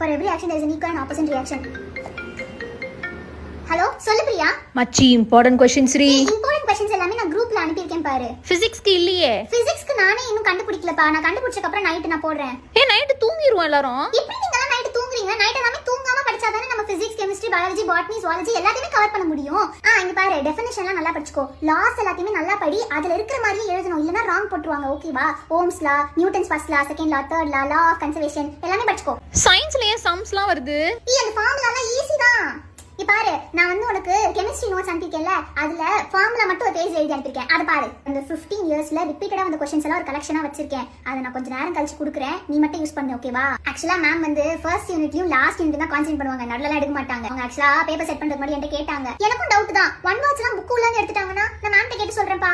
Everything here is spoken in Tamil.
For every action there is an equal and opposite reaction. Hello சொல்லு பிரியா. மச்சி இம்பார்ட்டன்ட் क्वेश्चंस ரீ. இம்பார்ட்டன்ட் क्वेश्चंस எல்லாமே நான் குரூப்ல அனுப்பி இருக்கேன் பாரு. பிசிக்ஸ்க்கு இல்லையே. பிசிக்ஸ்க்கு நானே இன்னும் கண்டுபிடிக்கலப்பா. நான் கண்டுபிடிச்சதுக்கு அப்புறம் நைட் நான் போடுறேன். நைட் தூங்கிடுவோம் எல்லாரும். எப்படி நீங்க நைட் தூங்குறீங்க? நைட் எல்லாமே தூங்காம படிச்சாதானே நம்ம physics chemistry biology botany zoology எல்லாத்தையுமே கவர் பண்ண முடியும். இங்க பாரு டெஃபினிஷன்லாம் நல்லா படிச்சுக்கோ. லாஸ் எல்லாத்தையுமே நல்லா படி. அதுல இருக்கிற மாதிரியே எழுதணும். இல்லனா ராங் போட்டுருவாங்க. ஓகேவா? Ohm's law, Newton's first law, second law, third law, law of conservation எல்லாமே படிச்சுக்கோ. சயின்ஸ்லயே சம்ஸ்லாம் வருது. அந்த ஃபார்முலாலாம் ஈஸி தான். பாரு நான் வந்து உனக்கு கெமிஸ்ட்ரி நோட்ஸ் அனுப்பிக்கல. அதுல ஃபார்முலா மட்டும் ஒரு பேஜ் எழுதி அனுப்பிருக்கேன். அதை பாரு. அந்த 15 இயர்ஸ்ல ரிப்பீட்டடா வந்த क्वेश्चंस எல்லாம் ஒரு கலெக்ஷனா வச்சிருக்கேன். அதை நான் கொஞ்ச நேரம் கழிச்சு கொடுக்குறேன். நீ மட்டும் யூஸ் பண்ணு. ஓகேவா? ஆக்சுவலா மேம் வந்து ஃபர்ஸ்ட் யூனிட்லயும் லாஸ்ட் யூனிட் தான் கான்சென்ட்ரேட் பண்ணுவாங்க. நடுவுல எடுக்க மாட்டாங்க. அவங்க ஆக்சுவலா பேப்பர் செட் பண்றதுக்கு முன்னாடி என்கிட்ட கேட்டாங்க. எனக்கும் டவுட் தான். ஒன் வேர்ட்ஸ்லாம் புக் உள்ள இருந்து எடுத்துட்டாங்கன்னா நான் மேம் கிட்ட கேட்டு சொல்றேன்ப்பா.